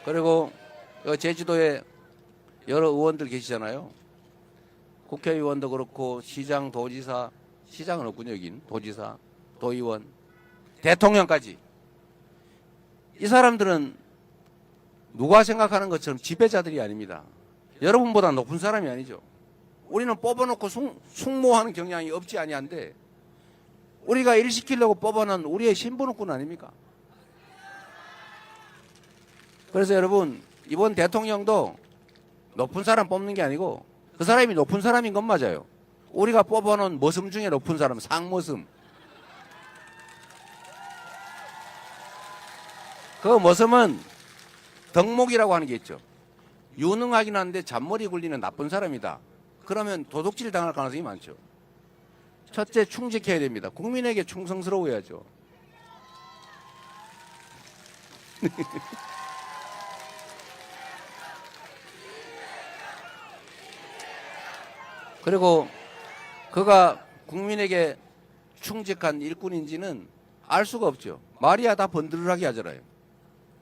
그리고 제주도에 여러 의원들 계시잖아요. 국회의원도 그렇고 시장, 도지사, 시장은 없군요, 여긴. 도지사, 도의원, 대통령까지. 이 사람들은 누가 생각하는 것처럼 지배자들이 아닙니다. 여러분보다 높은 사람이 아니죠. 우리는 뽑아놓고 숙모하는 경향이 없지 아니한데 우리가 일 시키려고 뽑아놓은 우리의 신분권 아닙니까? 그래서 여러분 이번 대통령도 높은 사람 뽑는 게 아니고 그 사람이 높은 사람인 건 맞아요. 우리가 뽑아놓은 머슴 중에 높은 사람, 상머슴. 그 머슴은 덕목이라고 하는 게 있죠. 유능하긴 한데 잔머리 굴리는 나쁜 사람이다. 그러면 도둑질 당할 가능성이 많죠. 첫째, 충직해야 됩니다. 국민에게 충성스러워야죠. 그리고 그가 국민에게 충직한 일꾼인지는 알 수가 없죠. 말이야 다 번들하게 하잖아요.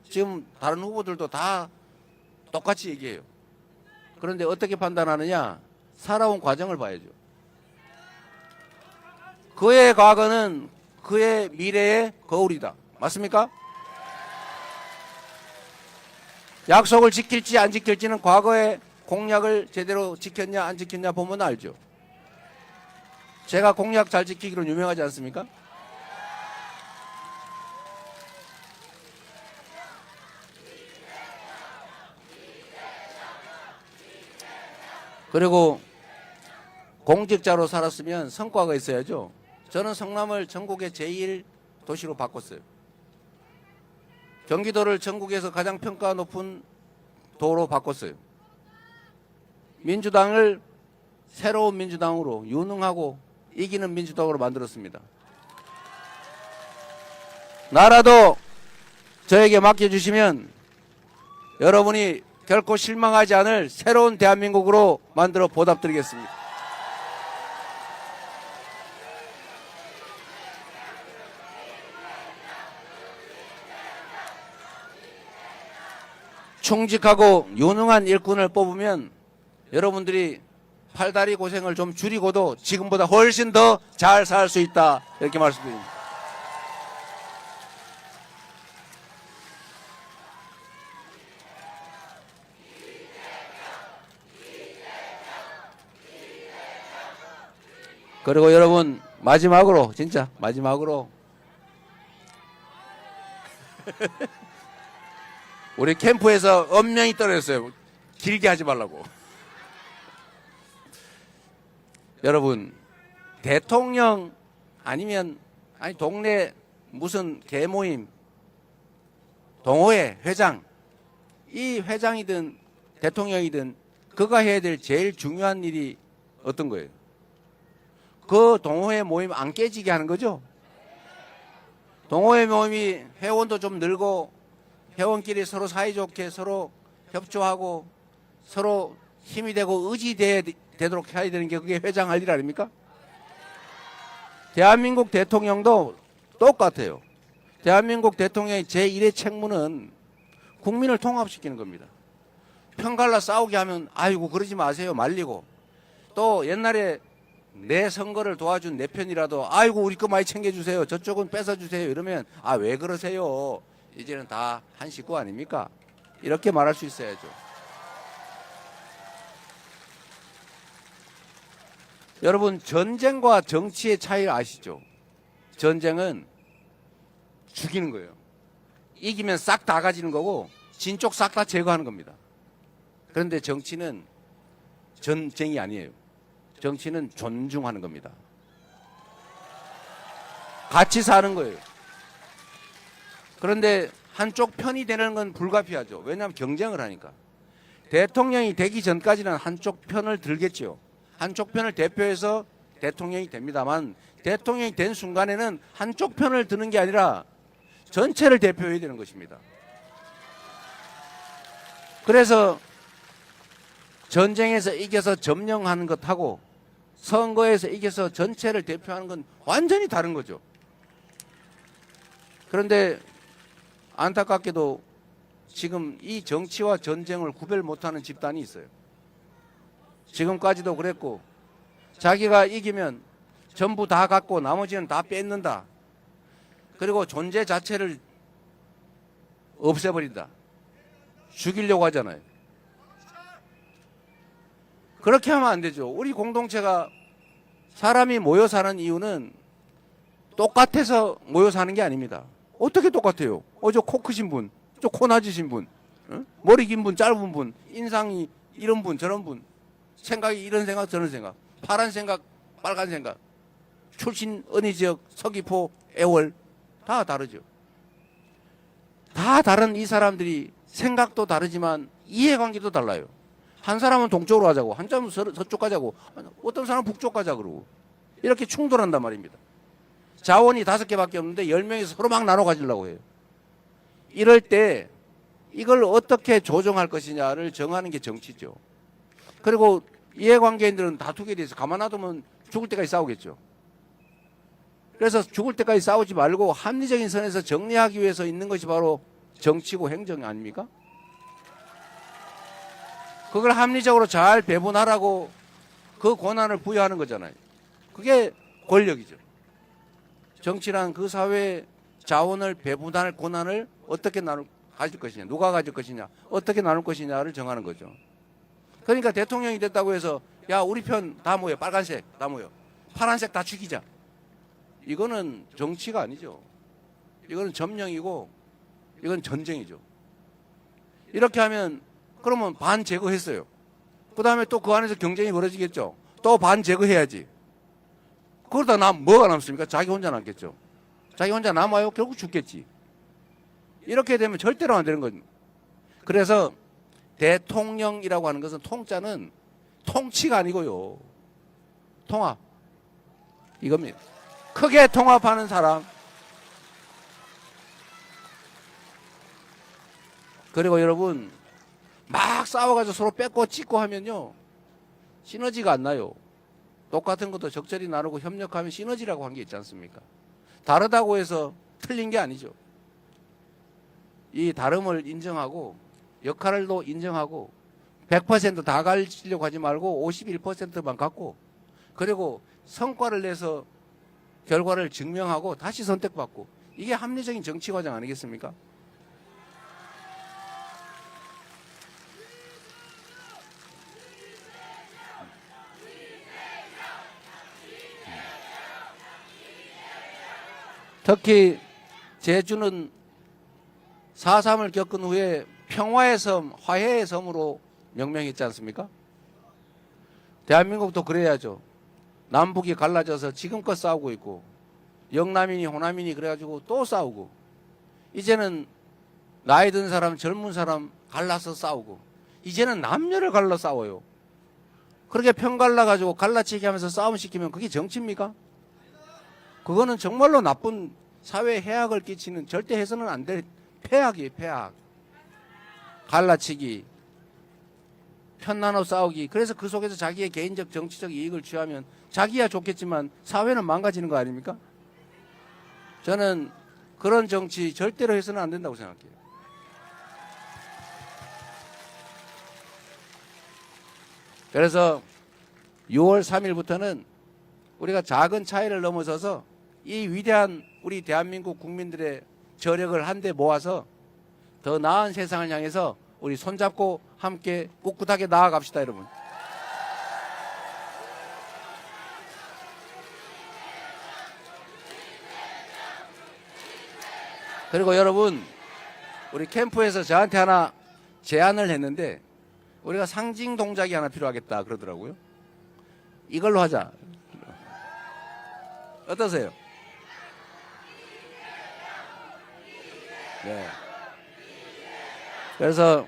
지금 다른 후보들도 다 똑같이 얘기해요. 그런데 어떻게 판단하느냐? 살아온 과정을 봐야죠. 그의 과거는 그의 미래의 거울이다. 맞습니까? 약속을 지킬지 안 지킬지는 과거의 공약을 제대로 지켰냐 안 지켰냐 보면 알죠. 제가 공약 잘 지키기로 유명하지 않습니까? 그리고 공직자로 살았으면 성과가 있어야죠. 저는 성남을 전국의 제1도시로 바꿨어요. 경기도를 전국에서 가장 평가 높은 도로 바꿨어요. 민주당을 새로운 민주당으로 유능하고 이기는 민주당으로 만들었습니다. 나라도 저에게 맡겨주시면 여러분이 결코 실망하지 않을 새로운 대한민국으로 만들어 보답드리겠습니다. 충직하고 유능한 일꾼을 뽑으면 여러분들이 팔다리 고생을 좀 줄이고도 지금보다 훨씬 더 잘 살 수 있다. 이렇게 말씀드립니다. 그리고 여러분 마지막으로 진짜 마지막으로 우리 캠프에서 엄명히 떨어졌어요. 길게 하지 말라고. 여러분 대통령 아니면 아니 동네 무슨 개모임 동호회 회장 이 회장이든 대통령이든 그가 해야 될 제일 중요한 일이 어떤 거예요? 그 동호회 모임 안 깨지게 하는 거죠. 동호회 모임이 회원도 좀 늘고 회원끼리 서로 사이좋게 서로 협조하고 서로 힘이 되고 의지되도록 해야 되는 게 그게 회장 할 일 아닙니까? 대한민국 대통령도 똑같아요. 대한민국 대통령의 제1의 책무는 국민을 통합시키는 겁니다. 편갈라 싸우게 하면 아이고 그러지 마세요 말리고 또 옛날에 내 선거를 도와준 내 편이라도 아이고 우리 거 많이 챙겨주세요 저쪽은 뺏어주세요 이러면 아 왜 그러세요 이제는 다 한 식구 아닙니까? 이렇게 말할 수 있어야죠. 여러분 전쟁과 정치의 차이를 아시죠? 전쟁은 죽이는 거예요. 이기면 싹 다 가지는 거고 진쪽 싹 다 제거하는 겁니다. 그런데 정치는 전쟁이 아니에요. 정치는 존중하는 겁니다. 같이 사는 거예요. 그런데 한쪽 편이 되는 건 불가피하죠. 왜냐하면 경쟁을 하니까. 대통령이 되기 전까지는 한쪽 편을 들겠죠. 한쪽 편을 대표해서 대통령이 됩니다만 대통령이 된 순간에는 한쪽 편을 드는 게 아니라 전체를 대표해야 되는 것입니다. 그래서 전쟁에서 이겨서 점령하는 것하고 선거에서 이겨서 전체를 대표하는 건 완전히 다른 거죠. 그런데 안타깝게도 지금 이 정치와 전쟁을 구별 못하는 집단이 있어요. 지금까지도 그랬고 자기가 이기면 전부 다 갖고 나머지는 다 뺏는다. 그리고 존재 자체를 없애버린다. 죽이려고 하잖아요. 그렇게 하면 안 되죠. 우리 공동체가 사람이 모여 사는 이유는 똑같아서 모여 사는 게 아닙니다. 어떻게 똑같아요? 저 코 크신 분, 저 코 낮으신 분, 머리 긴 분, 짧은 분, 인상이 이런 분, 저런 분, 생각이 이런 생각, 저런 생각, 파란 생각, 빨간 생각, 출신 어느 지역, 서귀포, 애월 다 다르죠. 다 다른 이 사람들이 생각도 다르지만 이해관계도 달라요. 한 사람은 동쪽으로 가자고, 한 사람은 서쪽 가자고, 어떤 사람은 북쪽 가자 그러고 이렇게 충돌한단 말입니다. 자원이 5개밖에 없는데 10명이 서로 막 나눠 가지려고 해요. 이럴 때 이걸 어떻게 조정할 것이냐를 정하는 게 정치죠. 그리고 이해관계인들은 다투게 돼서 가만 놔두면 죽을 때까지 싸우겠죠. 그래서 죽을 때까지 싸우지 말고 합리적인 선에서 정리하기 위해서 있는 것이 바로 정치고 행정 아닙니까? 그걸 합리적으로 잘 배분하라고 그 권한을 부여하는 거잖아요. 그게 권력이죠. 정치란 그 사회의 자원을 배분할 권한을 어떻게 가질 것이냐, 누가 가질 것이냐, 어떻게 나눌 것이냐를 정하는 거죠. 그러니까 대통령이 됐다고 해서 야 우리 편 다 모여, 빨간색 다 모여, 파란색 다 죽이자. 이거는 정치가 아니죠. 이거는 점령이고 이건 전쟁이죠. 이렇게 하면 그러면 반 제거했어요. 그 다음에 또 그 안에서 경쟁이 벌어지겠죠. 또 반 제거해야지. 그러다 뭐가 남습니까? 자기 혼자 남겠죠. 자기 혼자 남아요? 결국 죽겠지. 이렇게 되면 절대로 안 되는 거죠. 그래서 대통령이라고 하는 것은 통자는 통치가 아니고요. 통합. 이겁니다. 크게 통합하는 사람. 그리고 여러분 막 싸워가지고 서로 뺏고 찍고 하면요 시너지가 안 나요. 똑같은 것도 적절히 나누고 협력하면 시너지라고 한 게 있지 않습니까? 다르다고 해서 틀린 게 아니죠. 이 다름을 인정하고 역할도 인정하고 100%다 가지려고 하지 말고 51%만 갖고 그리고 성과를 내서 결과를 증명하고 다시 선택받고 이게 합리적인 정치 과정 아니겠습니까? 특히 제주는 4.3을 겪은 후에 평화의 섬, 화해의 섬으로 명명했지 않습니까? 대한민국도 그래야죠. 남북이 갈라져서 지금껏 싸우고 있고 영남이니 호남이니 그래가지고 또 싸우고 이제는 나이 든 사람, 젊은 사람 갈라서 싸우고 이제는 남녀를 갈라 싸워요. 그렇게 편 갈라가지고 갈라치기 하면서 싸움 시키면 그게 정치입니까? 그거는 정말로 나쁜 사회에 해악을 끼치는 절대 해서는 안 될 폐악이에요. 폐악. 갈라치기, 편 나눠 싸우기. 그래서 그 속에서 자기의 개인적 정치적 이익을 취하면 자기야 좋겠지만 사회는 망가지는 거 아닙니까? 저는 그런 정치 절대로 해서는 안 된다고 생각해요. 그래서 6월 3일부터는 우리가 작은 차이를 넘어서서 이 위대한 우리 대한민국 국민들의 저력을 한데 모아서 더 나은 세상을 향해서 우리 손잡고 함께 꿋꿋하게 나아갑시다, 여러분. 그리고 여러분, 우리 캠프에서 저한테 하나 제안을 했는데 우리가 상징 동작이 하나 필요하겠다 그러더라고요. 이걸로 하자. 어떠세요? 네. 그래서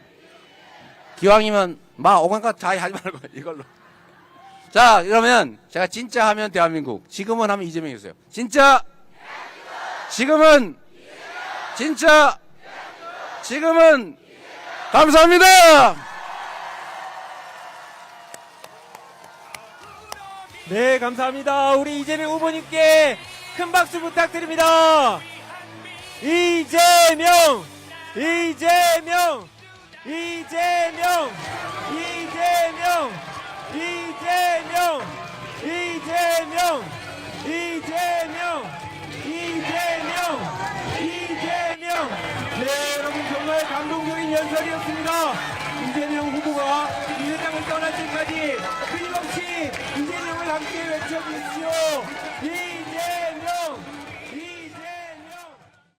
기왕이면 막 오간갓 자의 하지 말고 이걸로. 자, 그러면 제가 진짜 하면 대한민국, 지금은 하면 이재명이었어요. 진짜, 지금은, 진짜, 지금은, 감사합니다. 네, 감사합니다. 우리 이재명 후보님께 큰 박수 부탁드립니다. 이재명, 이재명, 이재명, 이재명, 이재명, 이재명, 이재명, 이재명, 이재명. 네, 여러분 정말 감동적인 연설이었습니다. 이재명 후보가 이 세상을 떠날 때까지 끊임없이 이재명을 함께 외쳐주십시오.